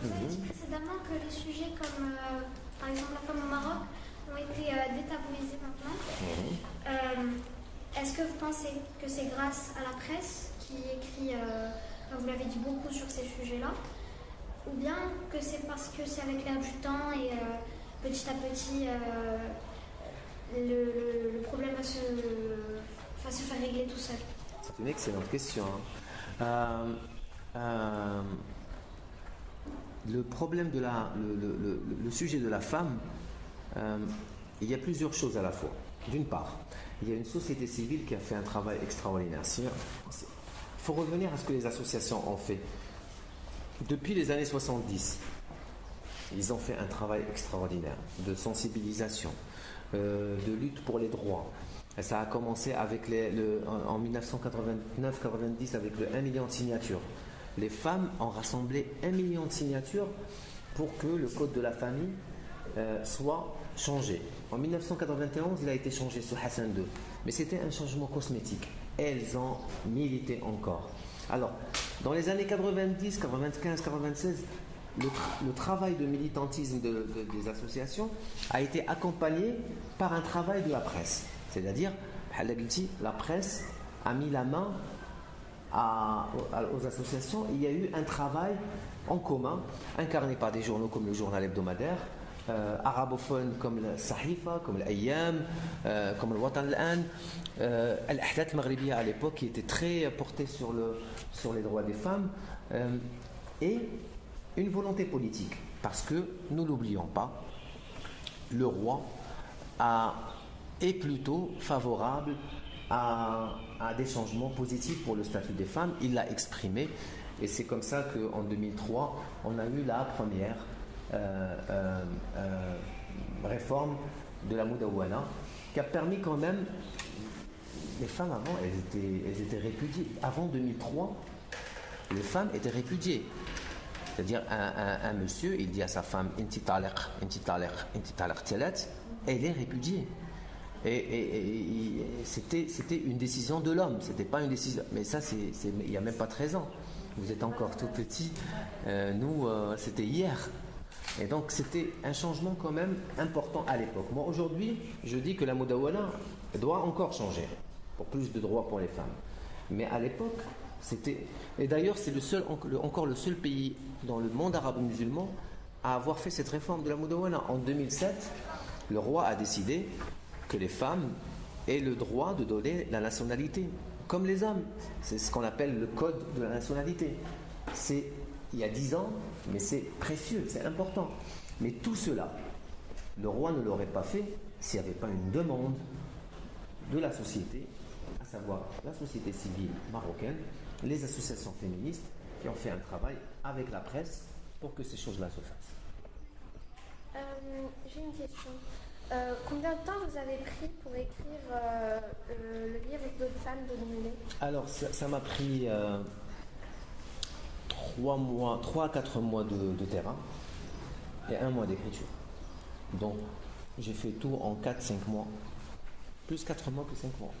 Vous avez dit précédemment que les sujets comme par exemple la femme au Maroc ont été détabouisés maintenant. Est-ce que vous pensez que c'est grâce à la presse qui écrit, vous l'avez dit, beaucoup sur ces sujets-là, ou bien que c'est parce que c'est avec l'air du temps et petit à petit le problème va se faire régler tout seul? C'est une excellente question. Le problème le sujet de la femme, il y a plusieurs choses à la fois. D'une part, il y a une société civile qui a fait un travail extraordinaire. Il faut revenir à ce que les associations ont fait. Depuis les années 70, ils ont fait un travail extraordinaire de sensibilisation, de lutte pour les droits. Et ça a commencé avec en 1989-90 avec le 1 million de signatures. Les femmes ont rassemblé 1 million de signatures pour que le code de la famille soit changé. En 1991, il a été changé sous Hassan II. Mais c'était un changement cosmétique. Elles ont milité encore. Alors, dans les années 90, 95, 96, le travail de militantisme des associations a été accompagné par un travail de la presse. C'est-à-dire, la presse a mis la main aux associations. Il y a eu un travail en commun, incarné par des journaux comme le journal hebdomadaire, arabophones comme le Sahifa, comme l'Ayyam, comme le Watan al-An, Al-Ahdath Maghribiya à l'époque, qui était très porté sur les droits des femmes, et une volonté politique. Parce que, nous l'oublions pas, le roi est plutôt favorable à des changements positifs pour le statut des femmes. Il l'a exprimé, et c'est comme ça qu'en 2003, on a eu la première réforme de la Moudawana, qui a permis quand même. Les femmes avant, elles étaient répudiées. Avant 2003, les femmes étaient répudiées. C'est-à-dire un monsieur, il dit à sa femme Inti taliq, inti taliq, inti taliq talat, elle est répudiée. Et c'était une décision de l'homme, c'était pas une décision. Mais ça, il n'y a même pas 13 ans. Vous êtes encore tout petit. Nous, c'était hier. Et donc, c'était un changement quand même important à l'époque. Moi, aujourd'hui, je dis que la Moudawana doit encore changer pour plus de droits pour les femmes. Mais à l'époque, c'était. Et d'ailleurs, c'est encore le seul pays dans le monde arabe-musulman à avoir fait cette réforme de la Moudawana. En 2007, le roi a décidé que les femmes aient le droit de donner la nationalité, comme les hommes. C'est ce qu'on appelle le code de la nationalité. C'est il y a 10 ans, mais c'est précieux, c'est important. Mais tout cela, le roi ne l'aurait pas fait s'il n'y avait pas une demande de la société, à savoir la société civile marocaine, les associations féministes, qui ont fait un travail avec la presse pour que ces choses-là se fassent. J'ai une question. Combien de temps vous avez pris pour écrire le livre avec d'autres femmes de Nouméné? Alors, ça m'a pris 3 à 4 mois de terrain et 1 mois d'écriture. Donc, j'ai fait tout en 4-5 mois. Plus 4 mois que 5 mois.